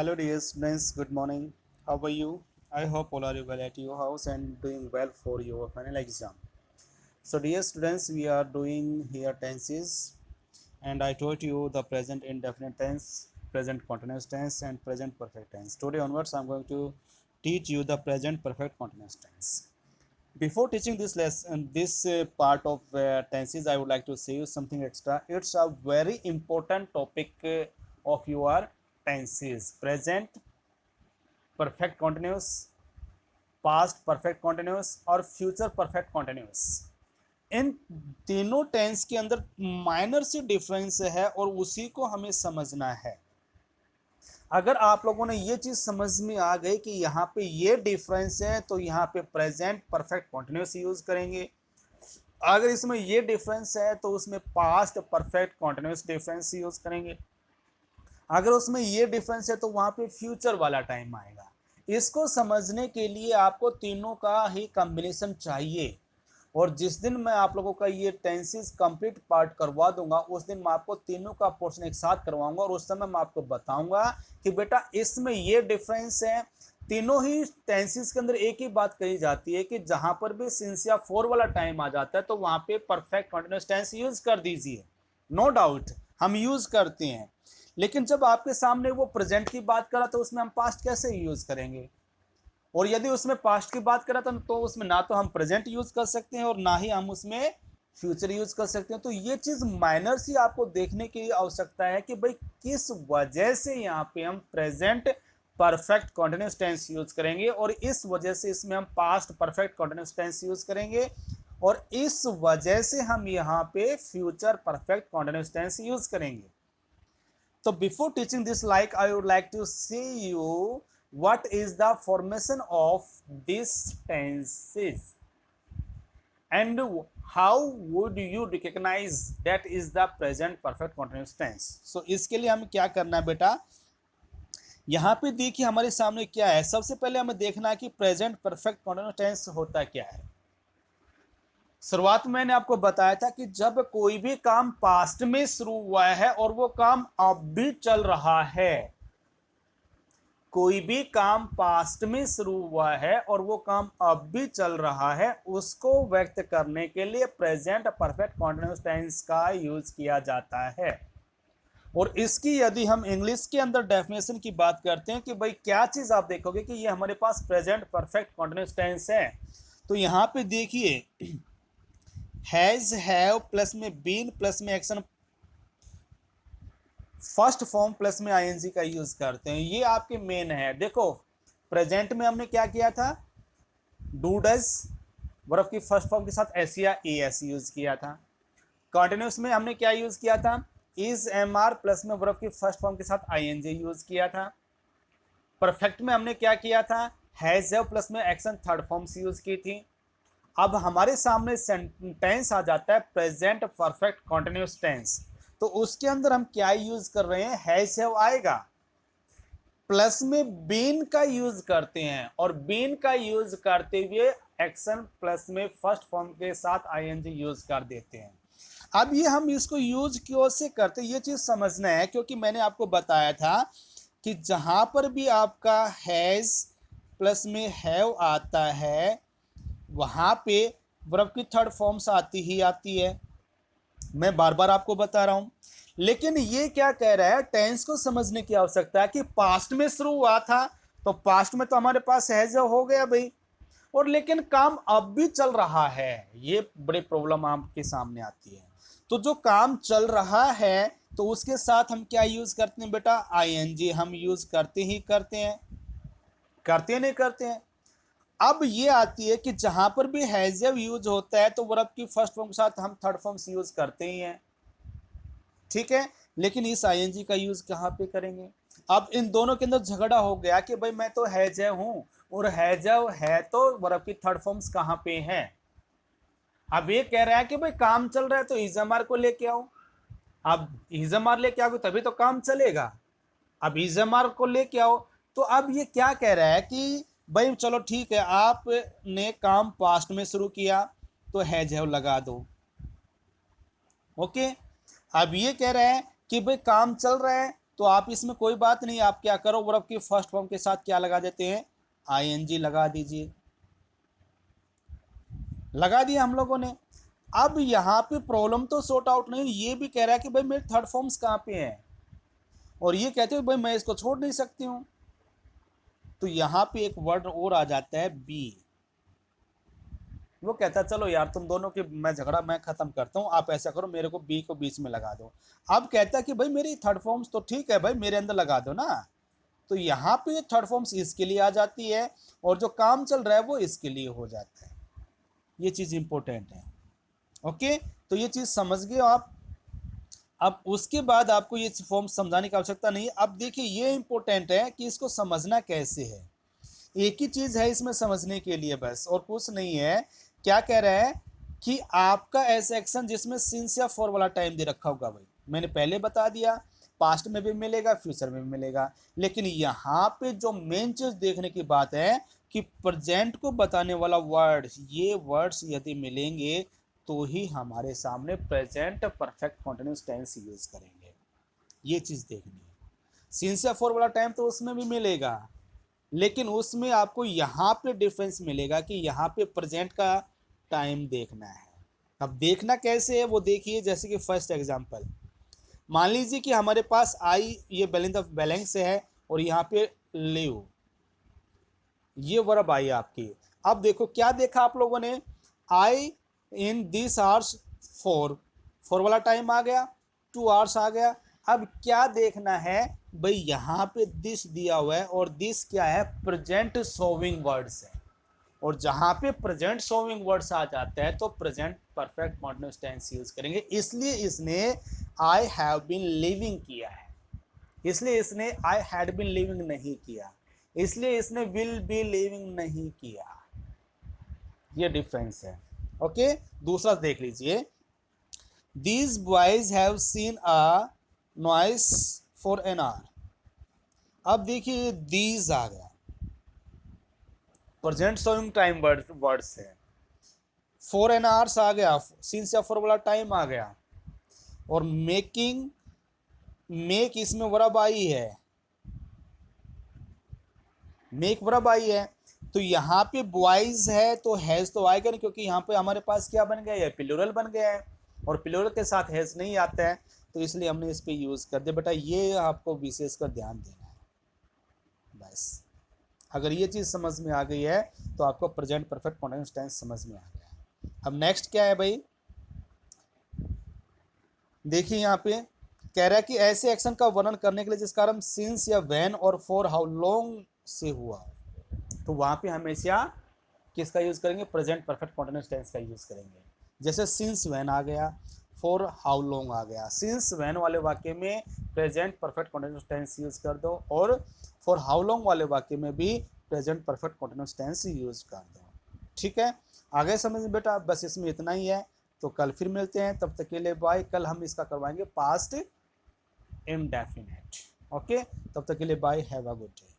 Hello dear students, good morning. How are you? I hope all are you well at your house and doing well for your final exam. So dear students, we are doing here tenses and I told you the present indefinite tense, present continuous tense and present perfect tense. Today onwards I am going to teach you the present perfect continuous tense. Before teaching this lesson, this part of tenses, I would like to say you something extra. It's a very important topic of your tenses: present perfect continuous, past perfect continuous और future perfect continuous. इन तीनों tense के अंदर minor सी difference है और उसी को हमें समझना है। अगर आप लोगों ने ये चीज समझ में आ गई कि यहाँ पे ये डिफरेंस है तो यहाँ पे प्रेजेंट परफेक्ट कॉन्टिन्यूस यूज करेंगे। अगर इसमें ये डिफरेंस है तो उसमें past perfect continuous difference use करेंगे। अगर उसमें ये डिफरेंस है तो वहां पे फ्यूचर वाला टाइम आएगा। इसको समझने के लिए आपको तीनों का ही कॉम्बिनेशन चाहिए और जिस दिन मैं आप लोगों का ये टेंसेस कंप्लीट पार्ट करवा दूंगा उस दिन मैं आपको तीनों का पोर्शन एक साथ करवाऊंगा और उस समय मैं आपको बताऊंगा कि बेटा इसमें ये डिफरेंस है। तीनों ही टेंसेस के अंदर एक ही बात कही जाती है कि जहां पर भी सिंस या फोर वाला टाइम आ जाता है तो वहां पे परफेक्ट कंटीन्यूअस टेंस यूज कर दीजिए। नो डाउट हम यूज करते हैं, लेकिन जब आपके सामने वो प्रेजेंट की बात करा तो उसमें हम पास्ट कैसे यूज करेंगे, और यदि उसमें पास्ट की बात करा तो उसमें ना तो हम प्रेजेंट यूज कर सकते हैं और ना ही हम उसमें फ्यूचर यूज कर सकते हैं। तो ये चीज माइनर सी आपको देखने की आवश्यकता है कि भाई किस वजह से यहाँ पे हम present perfect continuous tense use करेंगे और इस वजह से इसमें हम past perfect continuous tense use करेंगे और इस वजह से हम यहाँ पे future perfect continuous tense use करेंगे। So before teaching this, like I would like to see you what is the formation of these tenses and how would you recognize that is the present perfect continuous tense. So इसके लिए हमें क्या करना है बेटा, यहाँ पे देखिए हमारे सामने क्या है। सबसे पहले हमें देखना है कि प्रेजेंट परफेक्ट कॉन्टिन्यूअस टेंस होता क्या है। शुरुआत में मैंने आपको बताया था कि जब कोई भी काम पास्ट में शुरू हुआ है और वो काम अब भी चल रहा है, कोई भी काम पास्ट में शुरू हुआ है और वो काम अब भी चल रहा है, उसको व्यक्त करने के लिए प्रेजेंट परफेक्ट कॉन्टिन्यूअस टेंस का यूज किया जाता है। और इसकी यदि हम इंग्लिश के अंदर डेफिनेशन की बात करते हैं कि भाई क्या चीज आप देखोगे कि ये हमारे पास प्रेजेंट परफेक्ट कॉन्टिन्यूअस टेंस है, तो यहां पे देखिए हैज हैव प्लस में बीन प्लस में एक्शन फर्स्ट फॉर्म प्लस में आईएनजी का यूज करते हैं। ये आपके मेन है। देखो प्रेजेंट में हमने क्या किया था, डू डज वर्ब की फर्स्ट फॉर्म के साथ एस या एस यूज किया था। कॉन्टिन्यूस में हमने क्या यूज किया था, इज एम आर प्लस में वर्ब की फर्स्ट फॉर्म के साथ आईएनजी यूज किया था। परफेक्ट में हमने क्या किया था, हैज हैव प्लस में एक्शन थर्ड फॉर्म्स यूज की थी। अब हमारे सामने सेंटेंस आ जाता है प्रेजेंट परफेक्ट कॉन्टिन्यूअस टेंस, तो उसके अंदर हम क्या यूज कर रहे हैं, हैज हैव आएगा, प्लस में बीन का यूज करते हैं और बीन का यूज करते हुए एक्शन प्लस में फर्स्ट फॉर्म के साथ आईएनजी यूज कर देते हैं। अब ये हम इसको यूज क्यों से करते हैं ये चीज समझना है, क्योंकि मैंने आपको बताया था कि जहां पर भी आपका हैज प्लस में हैव आता है वहां पे वर्ब की थर्ड फॉर्म्स आती ही आती है। मैं बार बार आपको बता रहा हूं, लेकिन ये क्या कह रहा है, टेंस को समझने की आवश्यकता है कि पास्ट में शुरू हुआ था तो पास्ट में तो हमारे पास हैज हो गया भाई, और लेकिन काम अब भी चल रहा है। ये बड़ी प्रॉब्लम आपके सामने आती है। तो जो काम चल रहा है तो उसके साथ हम क्या यूज करते हैं बेटा, आईएनजी हम यूज करते ही करते हैं, करते नहीं करते हैं। अब ये आती है कि जहां पर भी हैज हैव यूज होता है तो वर्ब की फर्स्ट फॉर्म के साथ हम थर्ड फॉर्म्स यूज करते ही हैं, ठीक है। लेकिन इस आईएनजी का यूज कहां पे करेंगे। अब इन दोनों के अंदर झगड़ा हो गया कि भाई मैं तो हैज हैव हूं और हैज हैव है तो वर्ब की थर्ड फॉर्म्स कहां पे है। अब ये कह रहा है कि भाई काम चल रहा है तो इजमार को लेके आओ। अब इजमार लेके आओगे तभी तो काम चलेगा। अब इजमार को लेके आओ, तो अब ये क्या कह रहा है कि भाई चलो ठीक है, आपने काम पास्ट में शुरू किया तो हैज हैव लगा दो, ओके। अब ये कह रहा है कि भाई काम चल रहा है तो आप इसमें कोई बात नहीं, आप क्या करो, वर्ब की फर्स्ट फॉर्म के साथ क्या लगा देते हैं, आईएनजी लगा दीजिए। लगा दिया हम लोगों ने। अब यहाँ पे प्रॉब्लम तो सॉर्ट आउट नहीं, ये भी कह रहा है कि भाई मेरे थर्ड फॉर्म्स कहाँ पे हैं, और ये कहते हो भाई मैं इसको छोड़ नहीं सकती हूँ। तो यहाँ पे एक वर्ड और आ जाता है बी। वो कहता है चलो यार तुम दोनों के मैं झगड़ा मैं खत्म करता हूँ, आप ऐसा करो मेरे को बी को बीच में लगा दो। अब कहता है कि भाई मेरी थर्ड फॉर्म्स तो ठीक है भाई, मेरे अंदर लगा दो ना। तो यहाँ पे थर्ड फॉर्म्स इसके लिए आ जाती है, और जो काम चल रहा है वो इसके लिए हो जाता है। ये चीज़ इंपॉर्टेंट है। ओके, तो ये चीज़ समझ गए आप। अब उसके बाद आपको ये फॉर्म समझाने की आवश्यकता नहीं है। अब देखिए ये इंपॉर्टेंट है कि इसको समझना कैसे है। एक ही चीज़ है इसमें समझने के लिए बस, और कुछ नहीं है। क्या कह रहा है कि आपका ऐसा एक्शन जिसमें सिंस या फॉर वाला टाइम दे रखा होगा, भाई मैंने पहले बता दिया, पास्ट में भी मिलेगा फ्यूचर में भी मिलेगा। लेकिन यहाँ पे जो मेन चीज़ देखने की बात है कि प्रेजेंट को बताने वाला वर्ड्स, ये वर्ड्स यदि मिलेंगे तो ही हमारे सामने present perfect continuous tense use करेंगे। ये चीज़ देखनी है। सिंस या फॉर वाला टाइम तो उसमें भी मिलेगा, लेकिन उसमें आपको यहाँ पे डिफरेंस मिलेगा कि यहाँ पे प्रेजेंट का टाइम देखना है। अब देखना कैसे है वो देखिए। जैसे कि फर्स्ट एग्जांपल, मान लीजिए कि हमारे पास आई ये बैलेंस है, और यहाँ पे लिव ये वर्ब आई आपकी। अब देखो क्या देखा आप लोगों ने, आई इन दिस आवर्स फोर वाला टाइम आ गया, 2 आवर्स आ गया। अब क्या देखना है भाई, यहाँ पे दिस दिया हुआ है, और दिस क्या है, प्रेजेंट सोविंग वर्ड्स है। और जहाँ पे प्रेजेंट सोविंग वर्ड्स आ जाता है तो present perfect continuous tense use करेंगे। इसलिए इसने आई हैव बीन लिविंग किया है, इसलिए इसने आई हैड बीन लिविंग नहीं किया, इसलिए इसने विल बी लिविंग नहीं किया। ये डिफरेंस है। ओके, दूसरा देख लीजिए, these boys have seen a noise for an hour. अब देखिए दीज आ गया, प्रेजेंट सोइंग टाइम वर्ड्स है, फॉर एन आवर्स आ गया, सिंस या फॉर वाला टाइम आ गया, और मेकिंग मेक इसमें वर्ब आई है, मेक वर्ब आई है। तो यहाँ पे बॉयज है तो हैज तो आएगा नहीं, क्योंकि यहाँ पे हमारे पास क्या बन गया है, प्लूरल बन गया है, और प्लूरल के साथ हैज नहीं आता है, तो इसलिए हमने इस पे यूज कर दिया। बेटा ये आपको विशेष कर ध्यान देना है बस। अगर ये चीज़ समझ में आ गई है तो आपको प्रेजेंट परफेक्ट कॉन्टिन्यूस टेंस समझ में आ गया है। अब नेक्स्ट क्या है भाई, देखिए यहाँ पे कह रहा है कि ऐसे एक्शन का वर्णन करने के लिए जिस कारण सिंस या व्हेन और फॉर हाउ लॉन्ग से हुआ, तो वहां पे हमेशा किसका यूज करेंगे, प्रेजेंट परफेक्ट कॉन्टिन्यूस टेंस का यूज करेंगे। जैसे सिंस व्हेन आ गया, फॉर हाउ लॉन्ग आ गया। सिंस व्हेन वाले वाक्य में present perfect continuous tense use कर दो, और फॉर हाउ लॉन्ग वाले वाक्य में भी present perfect continuous tense use कर दो। ठीक है, आगे समझ बेटा, बस इसमें इतना ही है। तो कल फिर मिलते हैं, तब तक के लिए बाय। कल हम इसका करवाएंगे पास्ट इंडेफिनिट। ओके, तब तक के लिए bye, have a good day.